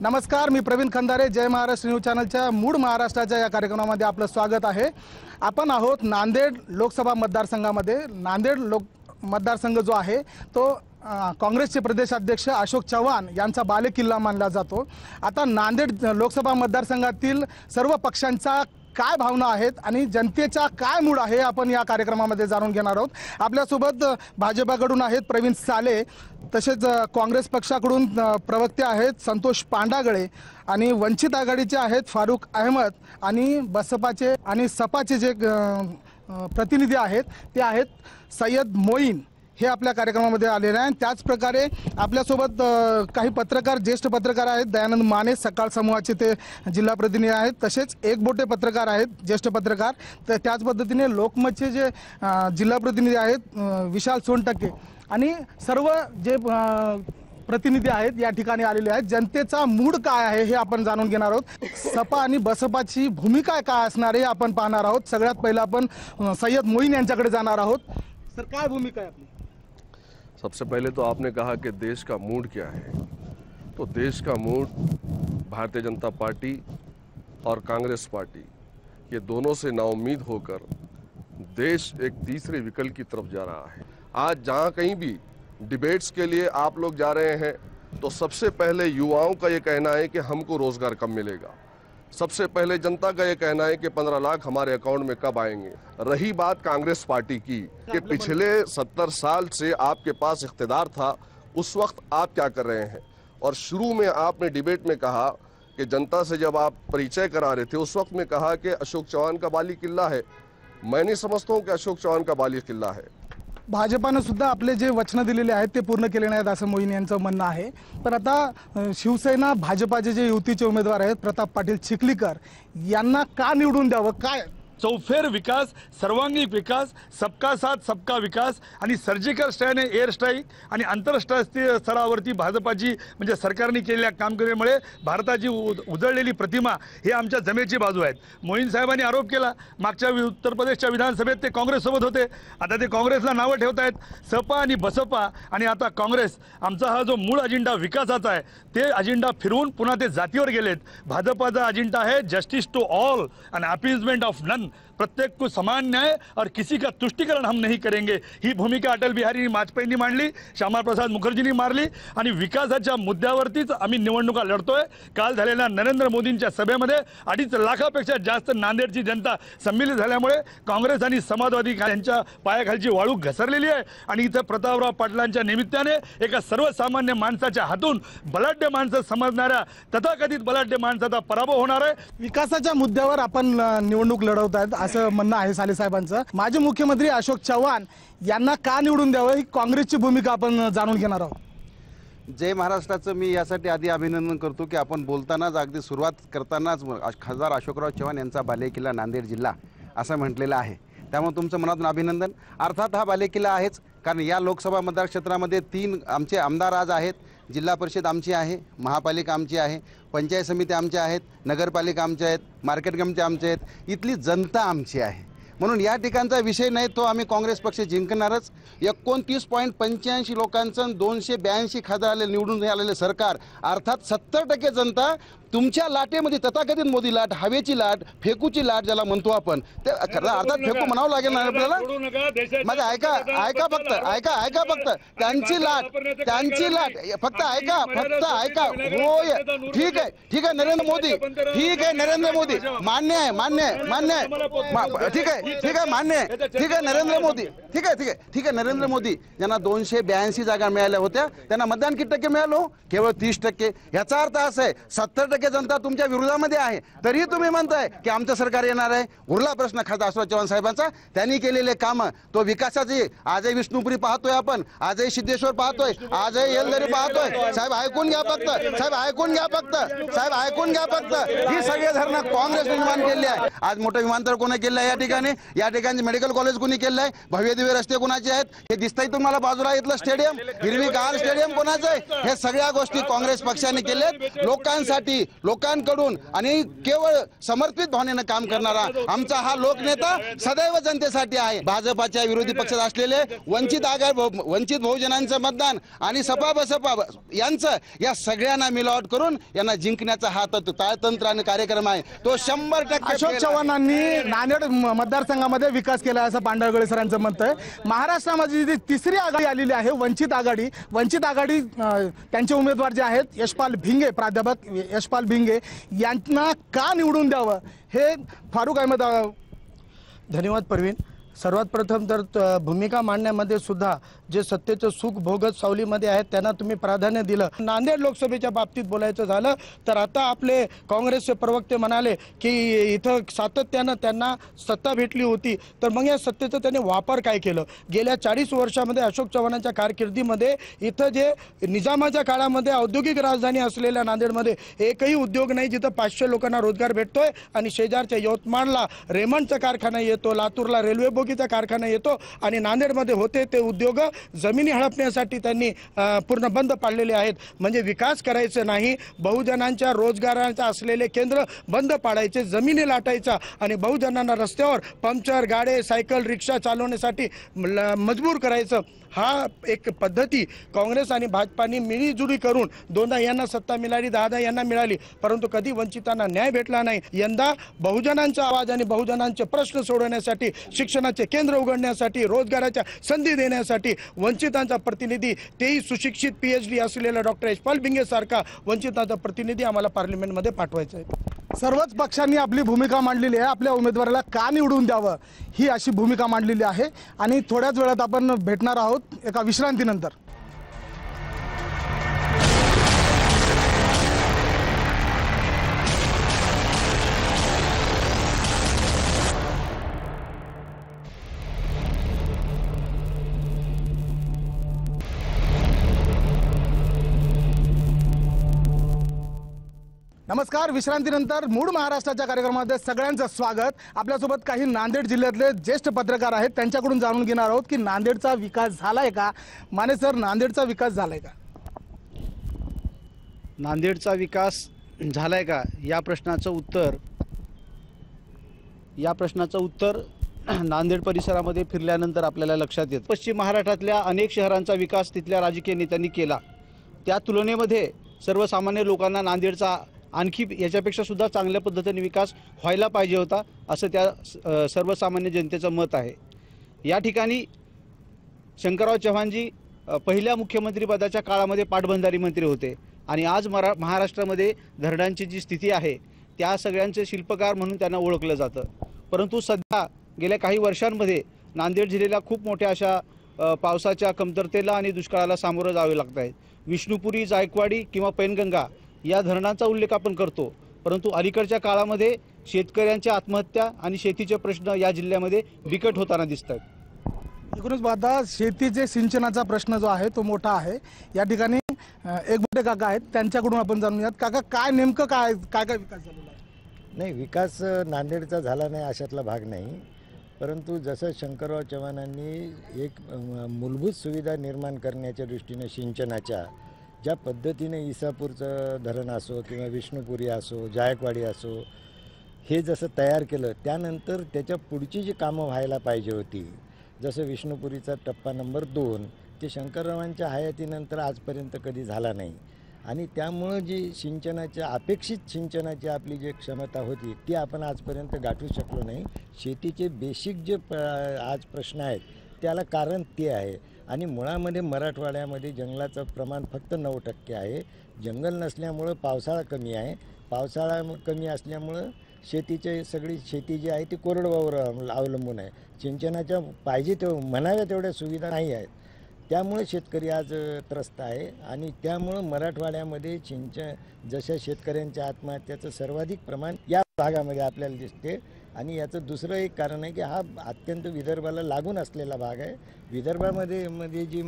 नमस्कार, मी प्रवीण खंदारे. जय महाराष्ट्र न्यूज चॅनलच्या मूळ महाराष्ट्राच्या या कार्यक्रमामध्ये आपलं स्वागत आहे. आपण आहोत नांदेड लोकसभा मतदारसंघामध्ये. नांदेड मतदारसंघ जो आहे तो काँग्रेसचे प्रदेशाध्यक्ष अशोक चव्हाण यांचा बालेकिल्ला मानला जातो. आता नांदेड लोकसभा मतदारसंघातील सर्व पक्षांचा काय भावना आहेत आणि जनतेचा काय मूड आहे आपण या कार्यक्रमामध्ये जाणून घेणार आहोत. आपल्यासोबत भाजपाकडून आहेत प्रवीण साले, तसेच काँग्रेस पक्षाकडून प्रवक्ते आहेत संतोष पांडागळे आणि वंचित आघाडीचे आहेत फारुख अहमद आणि बसपाचे आणि सपाचे जे प्रतिनिधी आहेत ते आहेत सय्यद मोईन. हे आपल्या कार्यक्रमामध्ये आलेले आहेत. त्याच प्रकारे आपल्यासोबत काही पत्रकार, ज्येष्ठ पत्रकार आहेत. दयानंद माने सकाळ समूहाचे ते जिल्हा प्रतिनिधी आहेत. तसेच एकबोटे पत्रकार आहेत, ज्येष्ठ पत्रकार. तर त्याच पद्धतीने लोकमतचे जे जिल्हा प्रतिनिधी आहेत विशाल सोनटक्के आणि सर्व जे प्रतिनिधी आहेत या ठिकाणी आलेले आहेत. जनतेचा मूड काय आहे हे आपण जाणून घेणार आहोत. सपा आणि बसपाची भूमिका काय असणार आहे आपण पाहणार आहोत. सगळ्यात पहिला आपण सय्यद मोईन यांच्याकडे जाणार आहोत. सर, काय भूमिका है आपकी? सबसे पहले तो आपने कहा कि देश का मूड क्या है, तो देश का मूड भारतीय जनता पार्टी और कांग्रेस पार्टी ये दोनों से नाउम्मीद होकर देश एक तीसरे विकल्प की तरफ जा रहा है। आज जहां कहीं भी डिबेट्स के लिए आप लोग जा रहे हैं तो सबसे पहले युवाओं का ये कहना है कि हमको रोजगार कब मिलेगा। सबसे पहले जनता का ये कहना है कि 15 लाख हमारे अकाउंट में कब आएंगे। रही बात कांग्रेस पार्टी की कि पिछले 70 साल से आपके पास इख्तिदार था, उस वक्त आप क्या कर रहे हैं। और शुरू में आपने डिबेट में कहा कि जनता से जब आप परिचय करा रहे थे उस वक्त में कहा कि अशोक चव्हाण का बाली किल्ला है। मैं नहीं समझता हूँ कि अशोक चव्हाण का बाली किल्ला है। भाजपाने सुद्धा आपले जे वचन दिलेले आहेत ते पूर्ण केले नाहीत असं मोईन यांचं म्हणणं आहे. पण आता शिवसेना भाजपाचे जे युतीचे उमेदवार आहेत प्रताप पाटील चिखलीकर यांना का निवडून द्यावं? काय चौफेर विकास, सर्वांगीण विकास, सबका साथ सबका विकास आणि सर्जिकल स्ट्राईक, एअर स्ट्राईक आणि आंतरराष्ट्रीय स्तरावरती भाजपाची म्हणजे सरकारने केलेल्या कामगिरीमुळे भारताची उजळलेली प्रतिमा ही आमच्या जमेची बाजू आहेत. मोईन साहेबांनी आरोप केला मागच्या उत्तर प्रदेशच्या विधानसभेत ते काँग्रेससोबत होते, आता ते काँग्रेसला नावं ठेवत आहेत. सपा आणि बसपा आणि आता काँग्रेस. आमचा हा जो मूळ अजेंडा विकासाचा आहे ते अजेंडा फिरवून पुन्हा ते जातीवर गेलेत. भाजपाचा अजेंडा आहे justice to all and appeasement of none, प्रत्येक को समान न्याय और किसी का तुष्टीकरण हम नहीं करेंगे. ही भूमिका अटल बिहारी वाजपेयींनी मांडली, श्यामा प्रसाद मुखर्जींनी मारली आणि विकासाच्या मुद्द्यावरतीच आम्ही निवडणुका लढतोय. काल झालेल्या नरेंद्र मोदींच्या सभेमध्ये 2.5 लाखापेक्षा जास्त नांदेडची जनता संमिलित झाल्यामुळे काँग्रेस आणि समाजवादी यांच्या पायाखालची वाळू घसरलेली आहे आणि इथं प्रतापराव पाटलांच्या निमित्ताने एका सर्वसामान्य माणसाच्या हातून बलाढ्य माणसं समजणाऱ्या तथाकथित बलाढ्य माणसाचा पराभव होणार आहे. विकासाच्या मुद्द्यावर आपण निवडणूक लढवत आहेत असं म्हणणं आहे साले साहेबांचं. माजी मुख्यमंत्री अशोक चव्हाण यांना का निवडून द्यावं ही काँग्रेसची भूमिका आपण जाणून घेणार आहोत. जय महाराष्ट्राचं मी यासाठी आधी अभिनंदन करतो की आपण बोलतानाच अगदी सुरुवात करतानाच खासदार अशोकराव चव्हाण यांचा बालेकिल्ला नांदेड जिल्हा असं म्हटलेलं आहे. त्यामुळे तुमचं मनातून अभिनंदन. अर्थात हा बालेकिल्ला आहेच, कारण या लोकसभा मतदारक्षेत्रामध्ये 3 आमचे आमदार आज आहेत. जिल्हा परिषद आमची आहे, महापालिका आमची आहे, पंचायत समिती आमच्या आहेत, नगरपालिका आमच्या आहेत, मार्केट कमिटी आमच्या आहेत, इथली जनता आमची आहे. म्हणून या ठिकाणचा विषय नाही, तो आम्ही काँग्रेस पक्ष जिंकणारच. 29.85 लोकांचं 282 खासदार निवडून आलेले सरकार, अर्थात 70% जनता तुमच्या लाटेमध्ये तथाकथित मोदी लाट, हवेची लाट, फेकूची लाट ज्याला म्हणतो आपण, ते अर्थात फेकू म्हणावं लागेल ना आपल्याला. माझं ऐका फक्त त्यांची लाट फक्त ऐका. होय, ठीक आहे नरेंद्र मोदी, मान्य आहे, ठीक आहे मान्य आहे, ठीक आहे नरेंद्र मोदी ज्यांना 282 जागा मिळाल्या होत्या त्यांना मतदान किती टक्के मिळालो? केवळ 30%. याचा अर्थ असा आहे 70% जनता तुमच्या विरोधामध्ये आहे, तरी तुम्ही म्हणताय की आमचं सरकार येणार आहे. उरला प्रश्न खासदार अशोक चव्हाण साहेबांचा. त्यांनी केलेले काम, तो विकासाचे, आजही विष्णुपुरी पाहतोय आपण, आजही सिद्धेश्वर पाहतोय, आजही येलदरी पाहतोय. साहेब ऐकून घ्या फक्त. ही सगळे धरणं काँग्रेस निर्माण केली आहे. आज मोठं विमानतळ कोणी केलं आहे या ठिकाणी मेडिकल कॉलेज कोणी केलं आहे, भव्य दिव्य रस्ते कोणाचे आहेत हे दिसतंय तुम्हाला. बाजूला इथलं स्टेडियम, हिरवीगार स्टेडियम कोणाचं आहे? हे सगळ्या गोष्टी काँग्रेस पक्षाने केल्यात लोकांसाठी. लोकांकडून आणि केवळ समर्पित भावनेनं काम करणारा आमचा हा लोकनेता सदैव जनतेसाठी आहे। भाजपाच्या विरोधी पक्षात असलेले वंचित बहुजनांचं मतदान आणि सपा बसपा यांचं या सगळ्यांना मिलावट करून यांना जिंकण्याचा हा ताळतंत्राने कार्यक्रम आहे तो 100% अशोक चव्हाणांनी नांदेड मतदारसंघामध्ये विकास केला असं पांढरगळे सरांचं मत आहे। महाराष्ट्रामध्ये जी तिसरी आघाडी आलेली आहे वंचित आघाडी त्यांचे उमेदवार जे आहेत यशपाल भिंगे, प्राध्यापक यशपाल भिंगे यांना का निवडून द्यावं हे फारुख अहमद। धन्यवाद प्रवीण। सर्वात प्रथम तर भूमिका मांडण्यामध्ये सुद्धा जे सत्तेचं सुख भोगत सावलीमध्ये आहेत त्यांना तुम्ही प्राधान्य दिलं। नांदेड लोकसभेच्या बाबतीत बोलायचं झालं तर आता आपले काँग्रेसचे प्रवक्ते म्हणाले की इथं सातत्यानं त्यांना सत्ता भेटली होती, तर मग या सत्तेचं त्यांनी वापर काय केलं? गेल्या 40 वर्षामध्ये अशोक चव्हाणांच्या कारकिर्दीमध्ये इथं जे निजामाच्या काळामध्ये औद्योगिक राजधानी असलेल्या नांदेडमध्ये एकही उद्योग नाही जिथं 500 लोकांना रोजगार भेटतोय आणि शेजारच्या यवतमाळला रेमंडचा कारखाना येतो, लातूरला रेल्वे बोगीचा कारखाना येतो आणि नांदेडमध्ये होते ते उद्योग जमिनी हडपण्यासाठी त्यांनी पूर्ण बंद पाडलेले आहेत। म्हणजे विकास करायचं नाही, बहुजनांच्या रोजगाराचा असलेले केंद्र बंद पाडायचे, जमिनी लाटायचा आणि बहुजनांना रस्त्यावर पंक्चर गाडे सायकल रिक्षा चालवण्यासाठी मजबूर करायचं। हा एक पद्धती काँग्रेस आणि भाजपाने मिळीजुळी करून दोनदा यांना सत्ता मिळाली, 10 यांना मिळाली, परंतु कधी वंचितांना न्याय भेटला नाही। यंदा बहुजनांचा आवाज आणि बहुजनांचे प्रश्न सोडवण्यासाठी, शिक्षणाचे केंद्र उघडण्यासाठी, रोजगाराच्या संधी देण्यासाठी वंचितांचा प्रतिनिधी, तेही सुशिक्षित PhD असलेला डॉक्टर यशपाल भिंगे सारखा वंचितांचा प्रतिनिधी आम्हाला पार्लिमेंटमध्ये पाठवायचा आहे। सर्वच पक्षांनी आपली भूमिका मांडलेली आहे, आपल्या उमेदवाराला का निवडून द्यावं ही अशी भूमिका मांडलेली आहे आणि थोड्याच वेळात आपण भेटणार आहोत एका विश्रांतीनंतर। नमस्कार, विश्रांतीनंतर मूळ महाराष्ट्राच्या कार्यक्रमामध्ये सगळ्यांचं स्वागत। आपल्यासोबत काही नांदेड जिल्ह्यातले ज्येष्ठ पत्रकार आहेत, त्यांच्याकडून जाणून घेणार आहोत की नांदेडचा विकास झालाय का। माने सर, नांदेडचा विकास झालाय का? नांदेडचा विकास झालाय का या प्रश्नाचं उत्तर नांदेड परिसरामध्ये फिरल्यानंतर आपल्याला लक्षात येतं। पश्चिम महाराष्ट्रातल्या अनेक शहरांचा विकास तिथल्या राजकीय नेत्यांनी केला, त्या तुलनेमध्ये सर्वसामान्य लोकांना नांदेडचा आणखी याच्यापेक्षा सुद्धा चांगल्या पद्धतीने विकास व्हायला पाहिजे होता असं त्या सर्वसामान्य जनतेचं मत आहे। या ठिकाणी शंकरराव चव्हाणजी पहिल्या मुख्यमंत्रीपदाच्या काळामध्ये पाटबंधारी मंत्री होते आणि आज महाराष्ट्रामध्ये धरणांची जी स्थिती आहे त्या सगळ्यांचे शिल्पकार म्हणून त्यांना ओळखलं जातं। परंतु सध्या गेल्या काही वर्षांमध्ये नांदेड जिल्ह्याला खूप मोठ्या अशा पावसाच्या कमतरतेला आणि दुष्काळाला सामोरं जावे लागत आहे। विष्णुपुरी, जायकवाडी किंवा पैनगंगा या धरणांचा उल्लेख आपण करतो, परंतु अलीकडच्या काळामध्ये शेतकऱ्यांच्या आत्महत्या आणि शेतीचे प्रश्न या जिल्ह्यामध्ये बिकट होताना दिसत आहेत। एकूणच पाहता शेतीचे सिंचनाचा प्रश्न जो आहे तो मोठा आहे। या ठिकाणी एक मोठे काका आहेत, त्यांच्याकडून आपण जाणूयात। काका, काय नेमकं काय काय काय विकास झालेला आहे? नाही, विकास नांदेडचा झाला नाही अशातला भाग नाही, परंतु जसं शंकरराव चव्हाणांनी एक मूलभूत सुविधा निर्माण करण्याच्या दृष्टीने सिंचनाच्या ज्या पद्धतीने इसापूरचं धरण असो किंवा विष्णुपुरी असो, जायकवाडी असो, हे जसं तयार केलं त्यानंतर त्याच्या पुढची जी कामं व्हायला पाहिजे होती, जसं विष्णुपुरीचा टप्पा नंबर 2 ते शंकररावांच्या हयातीनंतर आजपर्यंत कधी झाला नाही आणि त्यामुळं जी सिंचनाच्या अपेक्षित सिंचनाची आपली जी क्षमता होती ती आपण आजपर्यंत गाठू शकलो नाही। शेतीचे बेसिक जे आज प्रश्न आहेत त्याला कारण ते आहे आणि मुळामध्ये मराठवाड्यामध्ये जंगलाचं प्रमाण फक्त 9% आहे। जंगल नसल्यामुळं पावसाळा कमी आहे, पावसाळा कमी असल्यामुळं शेतीची सगळी शेती जी आहे ती कोरडवाहूवर अवलंबून आहे। सिंचनाच्या पाहिजे म्हणाव्या तेवढ्या सुविधा नाही आहेत, त्यामुळे शेतकरी आज त्रस्त आहे आणि त्यामुळं मराठवाड्यामध्ये जशा शेतकऱ्यांच्या आत्महत्याचं सर्वाधिक प्रमाण या भागामध्ये आपल्याला दिसते आणि याचं दुसरं एक कारण आहे की हा अत्यंत विदर्भाला लागून असलेला भाग आहे। विदर्भामध्ये जी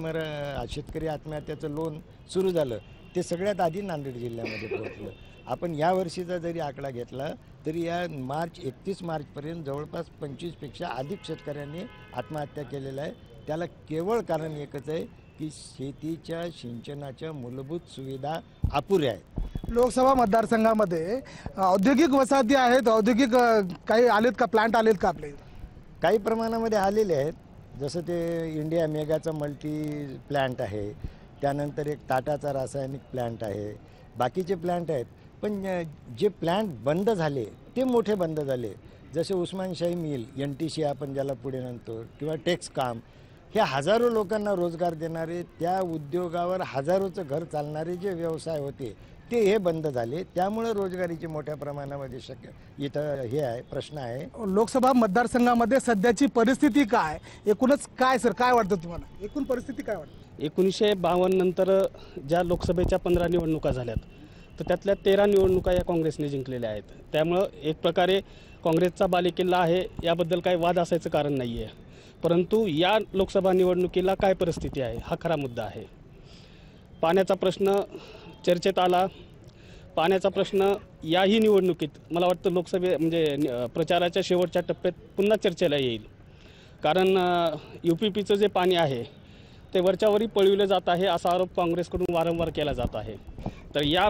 शेतकरी आत्महत्याचं लोन सुरू झालं ते सगळ्यात आधी नांदेड जिल्ह्यामध्ये पोहोचलं। आपण या वर्षीचा जरी आकडा घेतला तरी या 31 मार्चपर्यंत जवळपास 25पेक्षा अधिक शेतकऱ्यांनी आत्महत्या केलेला आहे। त्याला केवळ कारण एकच आहे की शेतीच्या सिंचनाच्या मूलभूत सुविधा अपुऱ्या आहेत लोकसभा मतदारसंघामध्ये औद्योगिक वसाहती आहेत, औद्योगिक काही आलेत का, प्लांट आलेत का आपले? काही प्रमाणामध्ये आलेले आहेत. जसं ते इंडिया मेगाचा मल्टी प्लांट आहे, त्यानंतर एक टाटाचा रासायनिक प्लांट आहे, बाकीचे प्लांट आहेत. पण जे प्लांट बंद झाले ते मोठे बंद झाले, जसे उस्मानशाही मिल, NTC आपण ज्याला पुढे म्हणतो, किंवा टेक्सकाम, हे हजारो लोकांना रोजगार देणारे, त्या उद्योगावर हजारोचं घर चालणारे जे व्यवसाय होते ते हे बंद झाले. त्यामुळे रोजगारीची मोठ्या प्रमाणामध्ये इथं हे आहे, प्रश्न आहे. लोकसभा मतदारसंघामध्ये सध्याची परिस्थिती काय, एकूणच काय सर, काय वाटतं तुम्हाला, एकूण परिस्थिती काय वाटतं? 1952 नंतर ज्या लोकसभेच्या 15 निवडणुका झाल्यात, तर त्यातल्या 13 निवडणुका या काँग्रेसने जिंकलेल्या आहेत. त्यामुळं एक प्रकारे काँग्रेसचा बालेकिल्ला आहे, याबद्दल काही वाद असायचं कारण नाही आहे. परंतु या लोकसभा निवडणुकीला काय परिस्थिती आहे हा खरा मुद्दा आहे. पाण्याचा प्रश्न चर्चेत आला. पाण्याचा प्रश्न याही निवडणुकीत मला वाटतं लोकसभे म्हणजे प्रचाराच्या शेवटच्या टप्प्यात पुन्हा चर्चेला येईल. कारण UPPचं जे पाणी आहे ते वरच्यावरही पळविलं जात आहे असा आरोप काँग्रेसकडून वारंवार केला जात आहे. तर या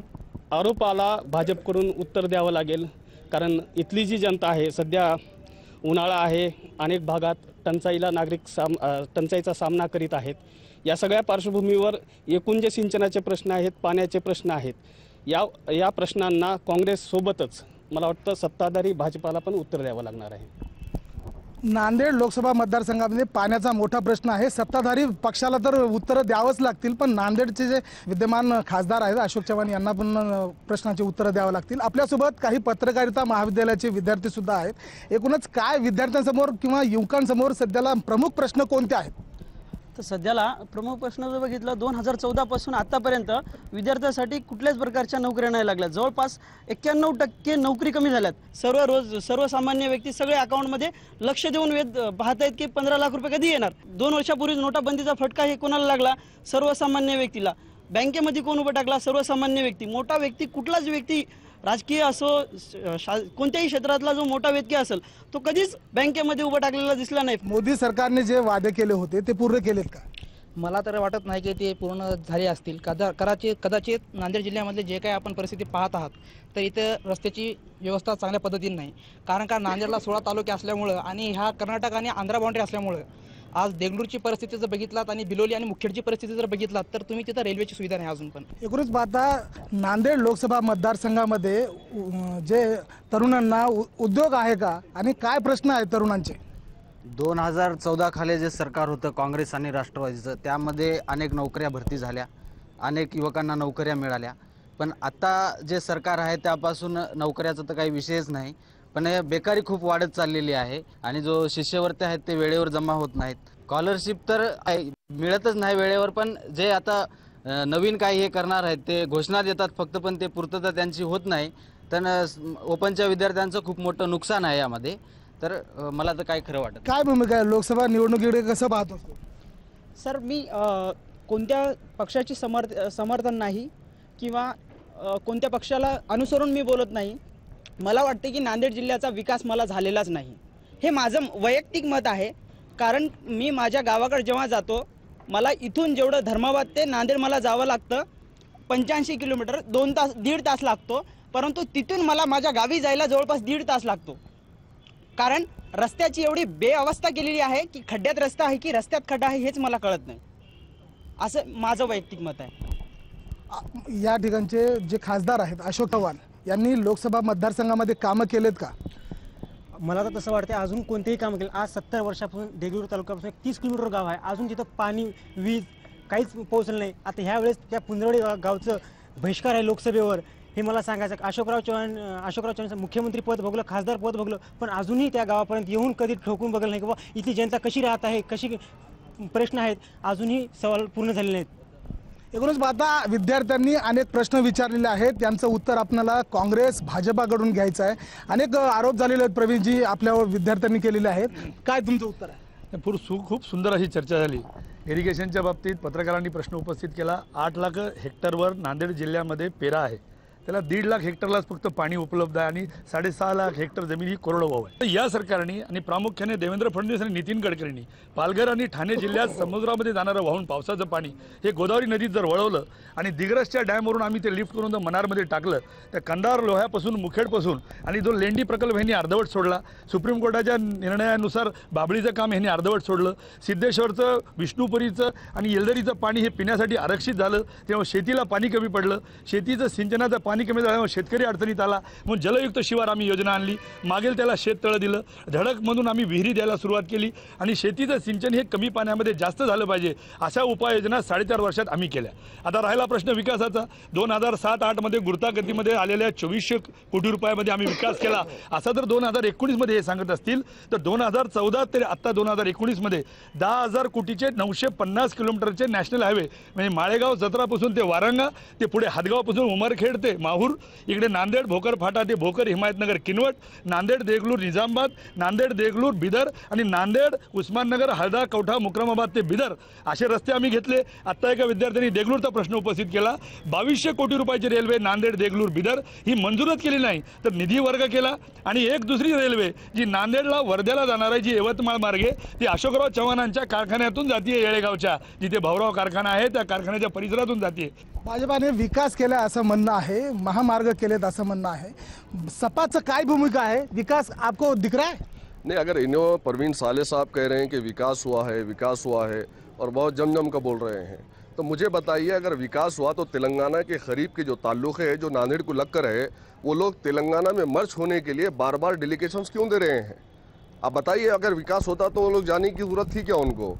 आरोपाला भाजपकडून उत्तर द्यावं लागेल. कारण इथली जी जनता आहे, सध्या उन्हाळा आहे, अनेक भागात टंचाईचा सामना करीत आहेत. या सगळ्या पार्श्वभूमीवर एकूण जे सिंचनाचे प्रश्न आहेत, पाण्याचे प्रश्न आहेत, या प्रश्नांना काँग्रेससोबतच मला वाटतं सत्ताधारी भाजपाला पण उत्तर द्यावं लागणार आहे. नांदेड लोकसभा मतदारसंघामध्ये पाण्याचा मोठा प्रश्न आहे. सत्ताधारी पक्षाला तर उत्तरं द्यावंच लागतील, पण नांदेडचे जे विद्यमान खासदार आहेत अशोक चव्हाण यांना पण प्रश्नाची उत्तरं द्यावं लागतील. आपल्यासोबत काही पत्रकारिता महाविद्यालयाचे विद्यार्थी सुद्धा आहेत. एकूणच काय विद्यार्थ्यांसमोर किंवा युवकांसमोर सध्याला प्रमुख प्रश्न कोणते आहेत? तर सध्याला प्रमुख प्रश्न जर बघितलं 2014 पासून आतापर्यंत विद्यार्थ्यांसाठी कुठल्याच प्रकारच्या नोकऱ्या नाही लागल्या. जवळपास 91% नोकरी कमी झाल्यात. सर्वसामान्य व्यक्ती सगळे अकाउंटमध्ये लक्ष देऊन पाहत आहेत की 15 लाख रुपये कधी येणार. 2 वर्षापूर्वी नोटाबंदीचा फटका हे कोणाला लागला? सर्वसामान्य व्यक्तीला. बँकेमध्ये कोण उभं टाकला? सर्वसामान्य व्यक्ती. मोठा व्यक्ती, कुठलाच व्यक्ती, राजकीय असो, कोणत्याही क्षेत्रातला जो मोठा व्यक्ती असेल तो कधीच बँकेमध्ये उभं टाकलेला दिसला नाही. मोदी सरकारने जे वादे केले होते ते पूर्ण केलेत का? मला तर वाटत नाही की ते पूर्ण झाले असतील. कदाचित नांदेड जिल्ह्यामधले जे काही आपण परिस्थिती पाहत आहात तर इथं रस्त्याची व्यवस्था चांगल्या पद्धतीने नाही. कारण का नांदेडला 16 तालुके असल्यामुळं आणि ह्या कर्नाटक आणि आंध्रा बाउंड्री असल्यामुळं आज देगलूरची परिस्थिती जर बघितलात आणि बिलोली आणि मुखेडची परिस्थिती जर बघितलात तर तुम्ही तिथं रेल्वेची सुविधा नाही अजून पण. एकूणच पाहता नांदेड लोकसभा मतदारसंघामध्ये जे तरुणांना उद्योग आहे का आणि काय प्रश्न आहेत तरुणांचे? 2014 खाली जे सरकार होतं काँग्रेस आणि राष्ट्रवादीचं, त्यामध्ये अनेक नोकऱ्या भरती झाल्या, अनेक युवकांना नोकऱ्या मिळाल्या. पण आता जे सरकार आहे त्यापासून नोकऱ्याचा तर काही विषयच नाही, पण बेकारी खूप वाढत चाललेली आहे आणि जो शिष्यवृत्त्या आहेत ते वेळेवर जमा होत नाहीत. स्कॉलरशिप तर मिळतच नाही वेळेवर. पण जे आता नवीन काही हे करणार आहेत ते घोषणा देतात फक्त, पण ते पूर्तता त्यांची होत नाही. तर ओपनच्या विद्यार्थ्यांचं खूप मोठं नुकसान आहे यामध्ये. तर मला तर काय खरं वाटत. काय भूमिका आहे लोकसभा निवडणुकीकडे कसं पाहतो? सर, मी कोणत्या पक्षाची समर्थन नाही किंवा कोणत्या पक्षाला अनुसरून मी बोलत नाही. मला वाटते की नांदेड जिल्ह्याचा विकास मला झालेलाच नाही. हे माझं वैयक्तिक मत आहे. कारण मी माझ्या गावाकडे जेव्हा जातो, मला इथून जेवढं धर्माबाद ते नांदेड मला जावं लागतं 85 किलोमीटर, 1.5 तास लागतो. परंतु तिथून मला माझ्या गावी जायला जवळपास 1.5 तास लागतो. कारण रस्त्याची एवढी बेअवस्था केलेली आहे की खड्ड्यात रस्ता आहे की रस्त्यात खड्डा आहे हेच मला कळत नाही. असं माझं वैयक्तिक मत आहे. या ठिकाणचे जे खासदार आहेत अशोक चव्हाण यांनी लोकसभा मतदारसंघामध्ये कामं केलेत का? मला तर तसं वाटतं अजून कोणतेही काम केलं. आज 70 वर्षापासून देगलूर तालुक्यापासून 30 किलोमीटर गाव आहे, अजून तिथं पाणी, वीज काहीच पोहोचलं नाही. आता ह्या वेळेस त्या पुंजरवाडी गावचं बहिष्कार आहे लोकसभेवर. हे मला सांगायचं अशोकराव चव्हाण मुख्यमंत्री पद भोगलं, खासदार पद भोगलं, पण अजूनही त्या गावापर्यंत येऊन कधी ठोकून बघलं नाही की बाबा इथली जनता कशी राहत आहे, कशी प्रश्न आहेत, अजूनही सवाल पूर्ण झालेले नाहीत. एकूणच पाहता विद्यार्थ्यांनी अनेक प्रश्न विचारलेले आहेत, त्यांचं उत्तर आपल्याला काँग्रेस भाजपाकडून घ्यायचं आहे. अनेक आरोप झालेले आहेत प्रवीणजी आपल्यावर विद्यार्थ्यांनी केलेले आहेत. काय तुमचं उत्तर आहे? खूप सुंदर अशी चर्चा झाली. इरिगेशनच्या बाबतीत पत्रकारांनी प्रश्न उपस्थित केला. 8 लाख हेक्टरवर नांदेड जिल्ह्यामध्ये पेरा आहे. त्याला 1.5 लाख हेक्टरलाच फक्त पाणी उपलब्ध आहे आणि 6.5 लाख हेक्टर जमीन ही कोरडवाहू आहे. या सरकारने आणि प्रामुख्याने देवेंद्र फडणवीस आणि नितीन गडकरींनी पालघर आणि ठाणे जिल्ह्यात समुद्रामध्ये जाणारं वाहून पावसाचं पाणी हे गोदावरी नदीत जर वळवलं आणि दिग्रसच्या डॅमवरून आम्ही ते लिफ्ट करून मनारमध्ये टाकलं तर कंधार लोह्यापासून मुखेडपासून आणि जो लेंडी प्रकल्प ह्यांनी अर्धवट सोडला, सुप्रीम कोर्टाच्या निर्णयानुसार बाबळीचं काम ह्यांनी अर्धवट सोडलं, सिद्धेश्वरचं, विष्णुपुरीचं आणि येलदरीचं पाणी हे पिण्यासाठी आरक्षित झालं, तेव्हा शेतीला पाणी कमी पडलं, शेतीचं सिंचनाचं पाणी कमी झाल्यामुळे शेतकरी अडचणीत आला. म्हणून जलयुक्त शिवार आम्ही योजना आणली, मागेल त्याला शेततळं दिलं, धडकमधून आम्ही विहिरी द्यायला सुरुवात केली आणि शेतीचं सिंचन हे कमी पाण्यामध्ये जास्त झालं पाहिजे अशा उपाययोजना 4.5 वर्षात आम्ही केल्या. आता राहिला प्रश्न विकासाचा. 2007-08 मध्ये गुरुतागतीमध्ये आलेल्या 2400 कोटी रुपयामध्ये आम्ही विकास केला. असा जर 2019 मध्ये हे सांगत असतील तर 2014 ते आता 2019 मध्ये 10,000 कोटीचे 950 किलोमीटरचे नॅशनल हायवे म्हणजे माळेगाव जत्रापासून ते वारंगा ते पुढे हातगावपासून उमरखेड ते माहूर, इकडे नांदेड भोकर फाटा ते भोकर हिमायतनगर किनवट, नांदेड देगलूर निजामाबाद, नांदेड देगलूर बिदर आणि नांदेड उस्माननगर हळदा कवठा मुक्रमाबाद ते बिदर असे रस्ते आम्ही घेतले. आत्ता एका विद्यार्थ्यांनी देगलूरचा प्रश्न उपस्थित केला. 2200 कोटी रुपयाची रेल्वे नांदेड देगलूर बिदर ही मंजूरच केली नाही तर निधी वर्ग केला आणि एक दुसरी रेल्वे जी नांदेडला वर्ध्याला जाणार आहे जी यवतमाळ मार्गे ती अशोकराव चव्हाणांच्या कारखान्यातून जाते, येळेगावच्या जिथे भाऊराव कारखाना आहे त्या कारखान्याच्या परिसरातून जाते. भाजपाने विकास केला असं म्हणणं आहे, महामार्ग केलेत असं म्हणणं आहे. सपाचं काय भूमिका आहे? विकास आपको दिख रहा है? नहीं, अगर इन्हों परवीन साले साहब कह रहे हैं कि विकास हुआ है और बहुत जम कर बोल रहे हैं तो मुझे बताइए अगर विकास हुआ तो तेलंगाना के करीब के जो ताल्लुक़े है जो नांदेड़ को लगकर है वो लोग तेलंगाना में मर्ज होने के लिए बार बार डेलीगेशंस क्यों दे रहे हैं? आप बताइए अगर विकास होता तो वो लोग जाने की ज़रूरत थी क्या उनको?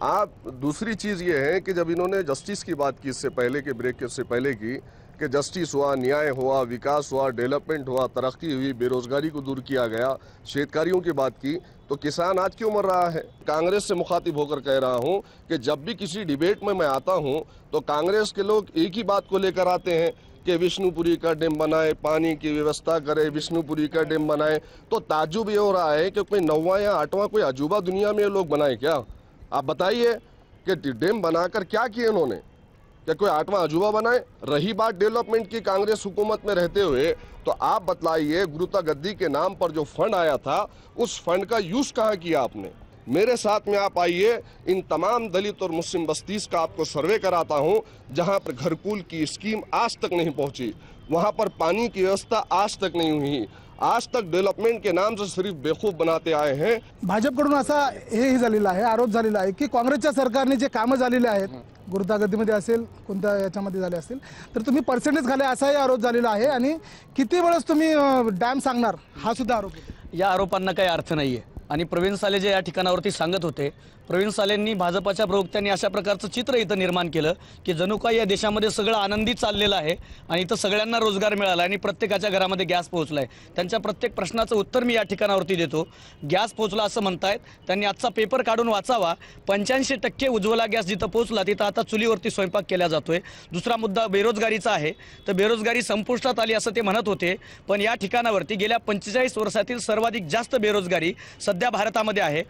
आप दूसरी चीज़ ये है कि जब इन्होंने जस्टिस की बात की इससे पहले के ब्रेक से पहले की कि जस्टिस हुआ, न्याय हुआ, विकास हुआ, डेवलपमेंट हुआ, तरक्की हुई, बेरोजगारी को दूर किया गया, शेतकारियों की बात की, तो किसान आज क्यों मर रहा है? कांग्रेस से मुखातिब होकर कह रहा हूं कि जब भी किसी डिबेट में मैं आता हूं तो कांग्रेस के लोग एक ही बात को लेकर आते हैं कि विष्णुपुरी का डैम बनाए, पानी की व्यवस्था करे, विष्णुपुरी का डैम बनाए. तो ताज्जुब ये हो रहा है कि कोई 9वां या 8वां कोई अजूबा दुनिया में ये लोग बनाए क्या? आप बताइए कि डैम बनाकर क्या किए इन्होंने? क्या कोई 8वां अजूबा बनाए? रही बात डेवलपमेंट की कांग्रेस हुकूमत में रहते हुए तो आप बतलाइए गुरुता गद्दी के नाम पर जो फंड आया था उस फंड का यूज कहाँ किया आपने? मेरे साथ में आप आइए, इन तमाम दलित और मुस्लिम बस्तीज का आपको सर्वे कराता हूँ जहाँ पर घरकुल की स्कीम आज तक नहीं पहुँची, वहाँ पर पानी की व्यवस्था आज तक नहीं हुई, आज तक डेव्हलपमेंट के नाम से सिर्फ बेवकूफ बनाते आए हैं. भाजपकडून असा हेही झालेला आहे, आरोप झालेला आहे की काँग्रेसच्या सरकारने जे कामं झालेले आहेत गुरुतागतीमध्ये असेल कोणत्या याच्यामध्ये झाले असतील तर तुम्ही पर्सेंटेज घाले असाही आरोप झालेला आहे आणि किती वेळेस तुम्ही डॅम सांगणार हा सुद्धा आरोप आहे. या आरोपांना काही अर्थ नाहीये आणि प्रवीण साले जे या ठिकाणावरती सांगत होते, प्रवीण सालेंनी भाजपाच्या प्रवक्त्यांनी अशा प्रकारचं चित्र इथं निर्माण केलं की जणू काही या देशामध्ये सगळं आनंदी चाललेलं आहे आणि इथं सगळ्यांना रोजगार मिळाला आणि प्रत्येकाच्या घरामध्ये गॅस पोहोचलाय. त्यांच्या प्रत्येक प्रश्नाचं उत्तर मी या ठिकाणावरती देतो. गॅस पोहोचला असं म्हणतायत, त्यांनी आजचा पेपर काढून वाचावा. 85% उज्ज्वला गॅस जिथं पोहोचला तिथं आता चुलीवरती स्वयंपाक केला जातोय. दुसरा मुद्दा बेरोजगारीचा आहे, तर बेरोजगारी संपुष्टात आली असं ते म्हणत होते, पण या ठिकाणावरती गेल्या 45 वर्षातील सर्वाधिक जास्त बेरोजगारी सध्या भारतामध्ये आहे.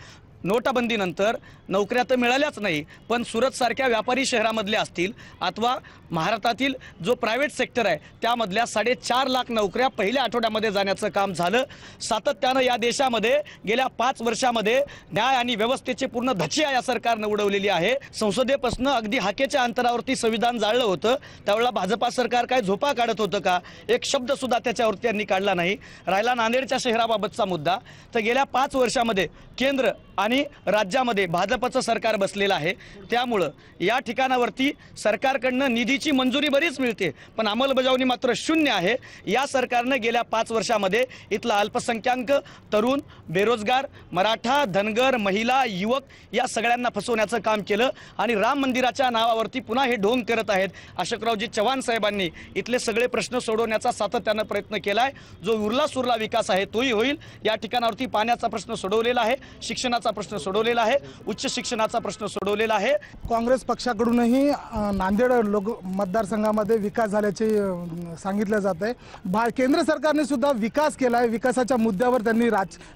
नोटाबंदीनंतर नोकऱ्या तर मिळाल्याच नाही, पण सुरतसारख्या व्यापारी शहरामधल्या असतील अथवा महाराष्ट्रातील जो प्रायव्हेट सेक्टर आहे त्यामधल्या 4.5 लाख नोकऱ्या पहिल्या आठवड्यामध्ये जाण्याचं काम झालं. सातत्यानं या देशामध्ये गेल्या 5 वर्षामध्ये न्याय आणि व्यवस्थेची पूर्ण धचिया या सरकारनं उडवलेली आहे. संसदेपासून अगदी हाकेच्या अंतरावरती संविधान जाळलं होतं, त्यावेळेला भाजपा सरकार काय झोपा काढत होतं का? एक शब्द सुद्धा त्याच्यावरती त्यांनी काढला नाही. राहिला नांदेडच्या शहराबाबतचा मुद्दा, तर गेल्या 5 वर्षामध्ये केंद्र आणि राज्यामध्ये भाजपचं सरकार बसलेलं आहे. त्यामुळं या ठिकाणावरती सरकारकडनं निधीची मंजुरी बरीच मिळते पण अंमलबजावणी मात्र शून्य आहे. या सरकारनं गेल्या 5 वर्षामध्ये इथला अल्पसंख्याक, तरुण, बेरोजगार, मराठा, धनगर, महिला, युवक या सगळ्यांना फसवण्याचं काम केलं आणि राम मंदिराच्या नावावरती पुन्हा हे ढोंग करत आहेत. अशोकरावजी चव्हाण साहेबांनी इथले सगळे प्रश्न सोडवण्याचा सातत्यानं प्रयत्न केलाय. जो उरला सुरला विकास आहे तोही होईल. या ठिकाणावरती पाण्याचा प्रश्न सोडवलेला आहे, शिक्षणाचा प्रश्न सोडवलेला आहे, उच्च शिक्षणाचा प्रश्न सोडवलेला आहे. काँग्रेस पक्षाकडूनही नांदेड मतदारसंघामध्ये विकास झाल्याचे सांगितलं जात आहे. केंद्र सरकारने सुद्धा विकास केला आहे, विकासाच्या मुद्द्यावर त्यांनी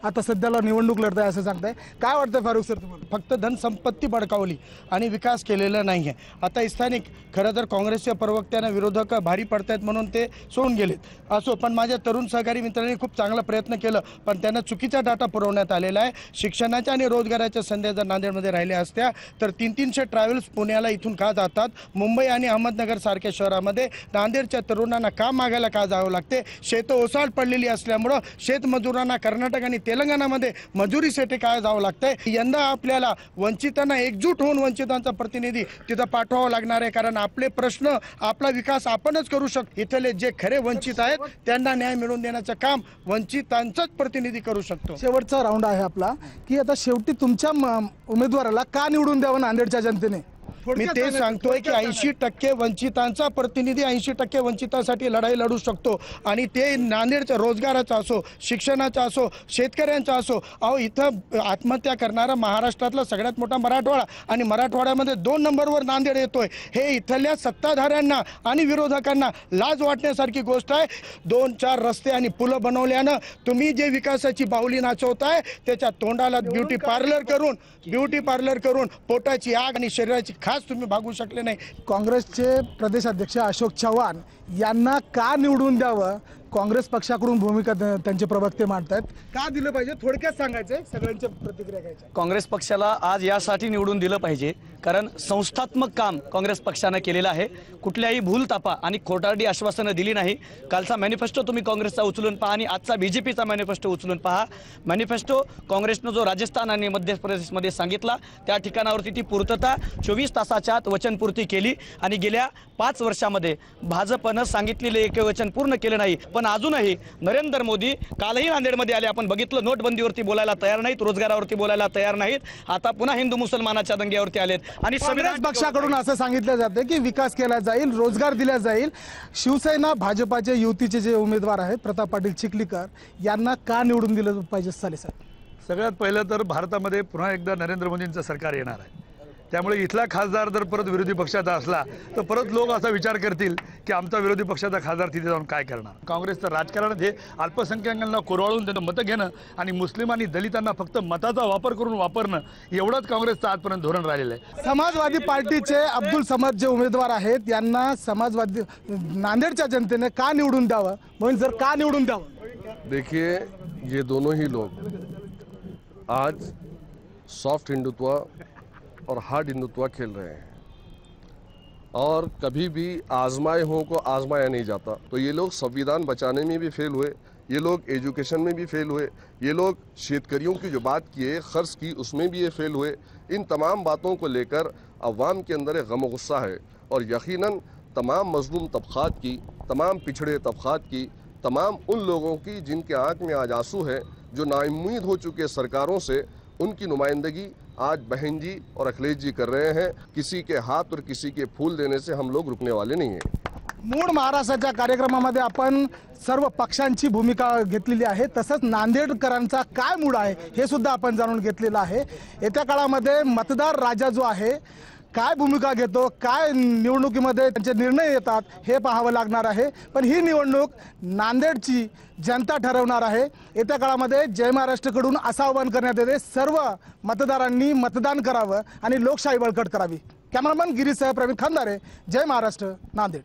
आता सध्याला निवडणूक लढत आहे असं सांगताय. काय वाटतं फारुख सर तुम्हाला? फक्त धनसंपत्ती बडकावली आणि विकास केलेला नाही आहे. आता स्थानिक खरं तर काँग्रेसच्या प्रवक्त्यांना विरोधक भारी पडतायत म्हणून ते सोडून गेलेत असो, पण माझ्या तरुण सहकारी मित्रांनी खूप चांगला प्रयत्न केलं, पण त्यांना चुकीचा डाटा पुरवण्यात आलेला आहे. शिक्षणाच्या आणि रोजगाराच्या संधी जर नांदेडमध्ये राहिल्या असत्या तर 300 ट्रॅव्हल्स पुण्याला इथून का जातात, मुंबई आणि अहमदनगर सारख्या शहरामध्ये नांदेडच्या तरुणांना का मागायला का जावं लागते? शेतं ओसाड पडलेली असल्यामुळं शेतमजुरांना कर्नाटक आणि तेलंगणामध्ये मजुरीसाठी काय जावं लागतंय. यंदा आपल्याला वंचितांना एकजूट होऊन वंचितांचा प्रतिनिधी तिथं पाठवावा लागणार आहे, कारण आपले प्रश्न आपला विकास आपणच करू शकतो. इथले जे खरे वंचित आहेत त्यांना न्याय मिळवून देण्याचं काम वंचितांचाच प्रतिनिधी करू शकतो. शेवटचा राऊंड आहे आपला की आता शेवटी तुमच्या उमेदवाराला का निवडून द्यावं नांदेडच्या जनतेने? मी ते सांगतोय की 80% वंचितांचा प्रतिनिधी 80% वंचितांसाठी लढाई लढू शकतो आणि ते नांदेडच्या रोजगाराचा असो, शिक्षणाचा असो, शेतकऱ्यांचा असो. अहो इथं आत्महत्या करणारा महाराष्ट्रातला सगळ्यात मोठा मराठवाडा आणि मराठवाड्यामध्ये 2 नंबरवर नांदेड येतोय. हे इथल्या सत्ताधाऱ्यांना आणि विरोधकांना लाज वाटण्यासारखी गोष्ट आहे. 2-4 रस्ते आणि पुलं बनवल्यानं तुम्ही जे विकासाची बाहुली नाचवताय त्याच्या तोंडाला ब्युटी पार्लर करून पोटाची आग आणि शरीराची खास तुम्ही भागू शकले नाही. काँग्रेसचे प्रदेशाध्यक्ष अशोक चव्हाण यांना का निवडून द्यावं काँग्रेस पक्षाकडून भूमिका त्यांचे प्रवक्ते मांडतात. का दिलं पाहिजे थोडक्यात सांगायचं, सगळ्यांच्या प्रतिक्रिया घ्यायच्या. काँग्रेस पक्षाला आज यासाठी निवडून दिलं पाहिजे कारण संस्थात्मक काम काँग्रेस पक्षानं केलेलं आहे. कुठल्याही भूलतापा आणि खोटारडी आश्वासनं दिली नाही. कालचा मॅनिफेस्टो तुम्ही काँग्रेसचा उचलून पहा आणि आजचा BJPचा मॅनिफेस्टो उचलून पहा. मॅनिफेस्टो काँग्रेसनं जो राजस्थान आणि मध्य प्रदेशमध्ये सांगितला त्या ठिकाणावरती ती पूर्तता 24 तासाच्या आत वचनपूर्ती केली आणि गेल्या 5 वर्षामध्ये भाजपनं सांगितलेले एक वचन पूर्ण केलं नाही. पण अजूनही नरेंद्र मोदी कालही नांदेडमध्ये आले, आपण बघितलं, नोटबंदीवरती बोलायला तयार नाहीत, रोजगारावरती बोलायला तयार नाहीत, आता पुन्हा हिंदू मुसलमानाच्या दंग्यावरती आलेत. आणि काँग्रेस पक्षाकडून असं सांगितलं जातं की विकास केला जाईल, रोजगार दिला जाईल. शिवसेना भाजपाचे युतीचे जे उमेदवार आहेत प्रताप पाटील चिखलीकर यांना का निवडून दिलं पाहिजे साले साहेब? सगळ्यात पहिलं तर भारतामध्ये पुन्हा एकदा नरेंद्र मोदींचं सरकार येणार आहे. त्यामुळे इथला खासदार जर परत विरोधी पक्षाचा असला तर परत लोक असा विचार करतील की आमचा विरोधी पक्षाचा खासदार तिथे जाऊन काय करणार. काँग्रेसचं राजकारण हे अल्पसंख्याकांना कुरवाळून त्यांना मतं घेणं आणि मुस्लिम आणि दलितांना फक्त मताचा वापर करून वापरणं एवढंच काँग्रेसचं आजपर्यंत धोरण राहिलेलं आहे. समाजवादी पार्टीचे अब्दुल समद जे उमेदवार आहेत यांना समाजवादी नांदेडच्या जनतेने का निवडून द्यावं, म्हणून जर का निवडून द्यावं? देखिए, ये दोनों ही लोग आज सॉफ्ट हिंदुत्व और हार्ड हिंदुत्व खेल रहे हैं और कभी भी आजमाए को आजमाया नहीं जाता. तो ये लोग संविधान बचाने में भी फेल हुए, ये लोग एजुकेशन में भी फेल हुए, ये लोग शेतकरियों की जो बात किए खर्च की उसमें भी ये फेल हुए. इन तमाम बातों को लेकर अवाम के अंदर एक गम गुस्सा है और यकीनन तमाम मजलूम तबक़ात की, तमाम पिछड़े तबक़ात की, तमाम उन लोगों की जिनके आँख में आज आंसू है, जो नाउम्मीद हो चुके सरकारों से, उनकी नुमाइंदगी आज बहन जी और अखिलेश जी कर रहे हैं. किसी के हाथ और किसी के फूल देने से हम लोग रुकने वाले नहीं हैं. मूळ महाराष्ट्राच्या कार्यक्रमामध्ये आपण सर्व पक्षांची भूमिका घेतलेली आहे, तसंच नांदेडकरांचा काय मूड आहे हे सुद्धा आपण जाणून घेतलेलं आहे. येत्या काळामध्ये मतदार राजा जो आहे काय भूमिका घेतो, काय निवडणुकीमध्ये त्यांचे निर्णय येतात हे पाहावं लागणार आहे. पण ही निवडणूक नांदेडची जनता ठरवणार आहे. येत्या काळामध्ये जय महाराष्ट्रकडून असं आवाहन करण्यात येते सर्व मतदारांनी मतदान करावं आणि लोकशाही बळकट करावी. कॅमेरामन गिरीशसह प्रवीण खंदारे, जय महाराष्ट्र, नांदेड.